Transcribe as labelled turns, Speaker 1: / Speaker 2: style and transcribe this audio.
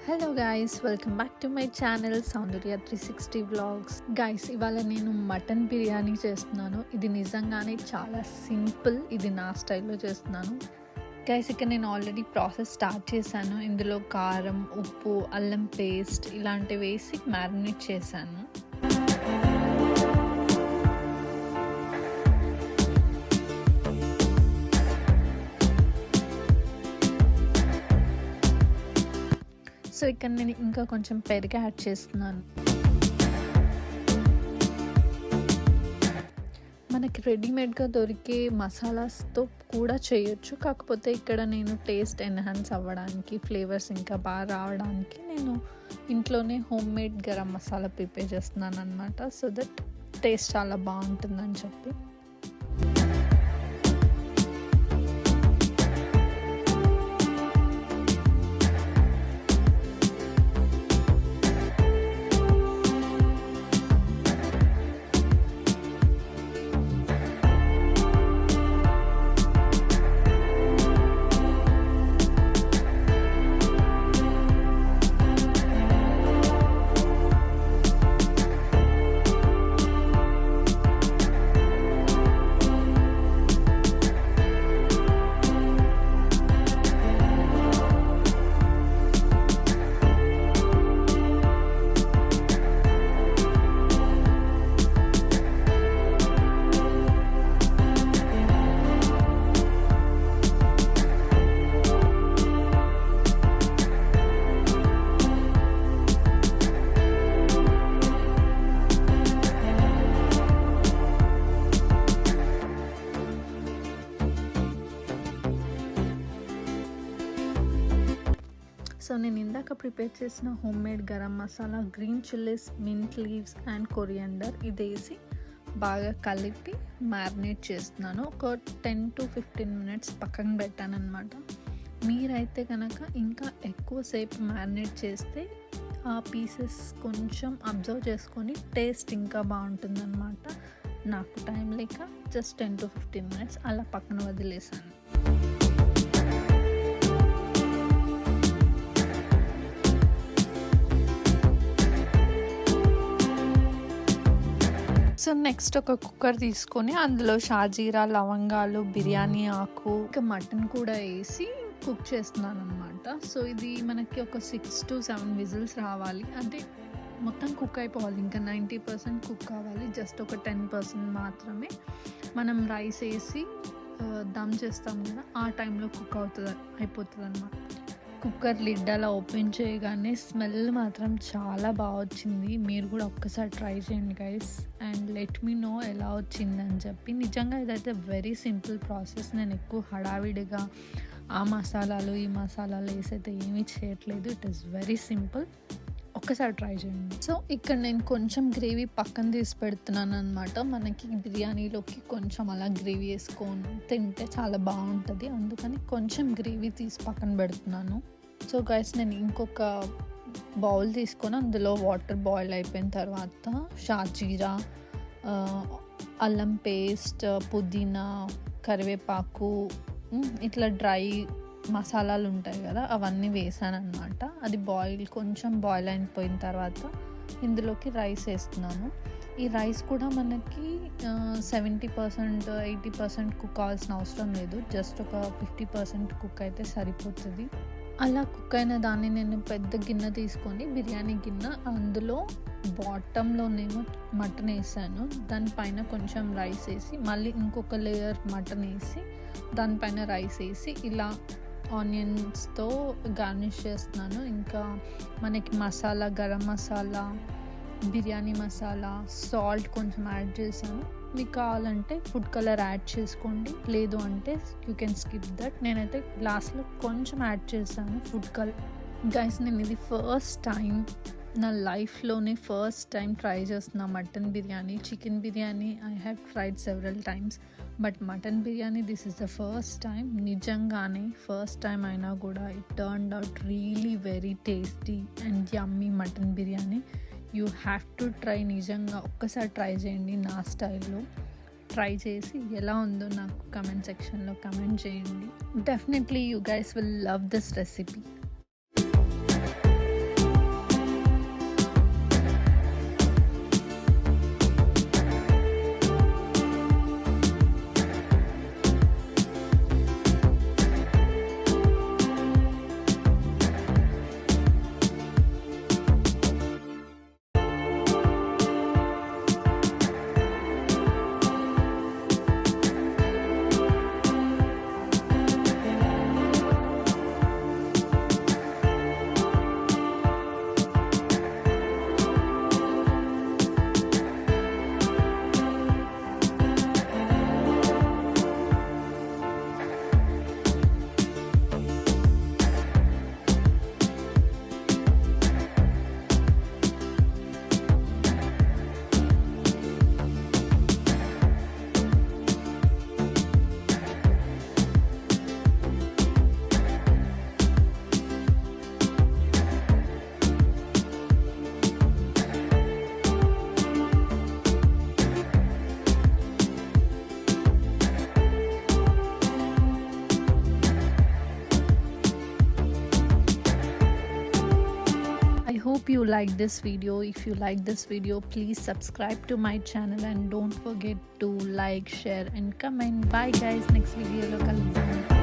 Speaker 1: Hello guys, welcome back to my channel Soundarya 360 vlogs. Guys, ఇవాళ నేను mutton biryani చేస్తున్నాను. ఇది నిజంగానే చాలా సింపుల్. ఇది నా స్టైల్లో చేస్తున్నాను. గైస్, ఇక్కడ నేను ఆల్రెడీ ప్రాసెస్ స్టార్ట్ చేశాను. ఇందులో కారం, ఉప్పు, అల్లం పేస్ట్ ఇలాంటివి వేసి మ్యారినేట్ చేశాను. సో ఇక్కడ నేను ఇంకా కొంచెం పెరుగు యాడ్ చేస్తున్నాను. మనకి రెడీమేడ్గా దొరికే మసాలాస్తో కూడా చేయొచ్చు. కాకపోతే ఇక్కడ నేను టేస్ట్ ఎన్హాన్స్ అవ్వడానికి, ఫ్లేవర్స్ ఇంకా బాగా రావడానికి నేను ఇంట్లోనే home made garam masala prepare చేస్తున్నాను అనమాట. సో దట్ టేస్ట్ చాలా బాగుంటుందని చెప్పి. సో నేను ఇందాక ప్రిపేర్ చేసిన home made garam masala, green chillies, mint leaves and coriander ఇది వేసి బాగా కలిపి మ్యారినేట్ చేస్తున్నాను. ఒక 10 to 15 minutes పక్కన పెట్టాను అనమాట. మీరైతే కనుక ఇంకా ఎక్కువసేపు మ్యారినేట్ చేస్తే ఆ పీసెస్ కొంచెం అబ్జర్వ్ చేసుకొని టేస్ట్ ఇంకా బాగుంటుంది అనమాట. నాకు టైం లేక జస్ట్ 10 to 15 minutes అలా పక్కన వదిలేసాను. సో నెక్స్ట్ ఒక కుక్కర్ తీసుకొని అందులో షాజీరా, లవంగాలు, బిర్యానీ ఆకు, ఇంకా మటన్ కూడా వేసి కుక్ చేస్తున్నాను అనమాట. సో ఇది మనకి ఒక 6 to 7 విజిల్స్ రావాలి. అంటే మొత్తం కుక్ అయిపోవాలి, ఇంకా 90% కుక్ కావాలి. జస్ట్ ఒక 10% మాత్రమే మనం రైస్ వేసి దమ్ చేస్తాం కదా, ఆ టైంలో కుక్ అయిపోతుంది అనమాట. కుక్కర్ లిడ్ అలా ఓపెన్ చేయగానే స్మెల్ మాత్రం చాలా బాగా వచ్చింది. మీరు కూడా ఒక్కసారి ట్రై చేయండి guys, and let me know ఎలా వచ్చిందని చెప్పి. నిజంగా ఇదైతే వెరీ సింపుల్ ప్రాసెస్. నేను ఎక్కువ హడావిడిగా ఆ మసాలాలు ఈ మసాలాలు వేసైతే ఏమీ చేయట్లేదు. It is very simple. ఒక్కసారి ట్రై చేయండి. సో ఇక్కడ నేను కొంచెం గ్రేవీ పక్కన తీసి పెడుతున్నాను అనమాట. మనకి బిర్యానీలోకి కొంచెం అలా గ్రేవీ వేసుకొని తింటే చాలా బాగుంటుంది. అందుకని కొంచెం గ్రేవీ తీసి పక్కన పెడుతున్నాను. సో గైస్, నేను ఇంకొక బౌల్ తీసుకొని అందులో వాటర్ బాయిల్ అయిపోయిన తర్వాత షాజీరా, అల్లం పేస్ట్, పుదీనా, కరివేపాకు, ఇట్లా డ్రై మసాలాలు ఉంటాయి కదా, అవన్నీ వేసాను అనమాట. అది కొంచెం బాయిల్ అయిపోయిన తర్వాత ఇందులోకి రైస్ వేస్తున్నాను. ఈ రైస్ కూడా మనకి 70%, 80% కుక్ అవ్వాల్సిన అవసరం లేదు. జస్ట్ ఒక 50% కుక్ అయితే సరిపోతుంది. అలా కుక్ అయిన దాన్ని నేను పెద్ద గిన్నె తీసుకొని, బిర్యానీ గిన్నె, అందులో బాటంలోనేమో మటన్ వేసాను. దానిపైన కొంచెం రైస్ వేసి మళ్ళీ ఇంకొక లేయర్ మటన్ వేసి దానిపైన రైస్ వేసి ఇలా ఆనియన్స్తో గార్నిష్ చేస్తున్నాను. ఇంకా మనకి మసాలా, గరం మసాలా, బిర్యానీ మసాలా, సాల్ట్ కొంచెం యాడ్ చేశాను. మీకు కావాలంటే ఫుడ్ కలర్ యాడ్ చేసుకోండి, లేదు అంటే యూ కెన్ స్కిప్ దట్. నేనైతే లాస్ట్లో కొంచెం యాడ్ చేశాను ఫుడ్ కలర్. గైస్, నేను ఇది ఫస్ట్ టైం నా లైఫ్లోనే ట్రై చేస్తున్నా mutton biryani. Chicken biryani I have tried several times, but mutton biryani this is the first time. నిజంగానే ఫస్ట్ టైం అయినా కూడా it turned out really very tasty and yummy mutton biryani. You have to try. నిజంగా ఒక్కసారి try చేయండి నా స్టైల్లో. Try చేసి ఎలా ఉందో నాకు కమెంట్ సెక్షన్లో కమెంట్ చేయండి. Definitely you guys will love this recipe. hope you like this video. If you like this video, please subscribe to my channel and don't forget to like, share and comment. Bye guys, next video lo kaluddam.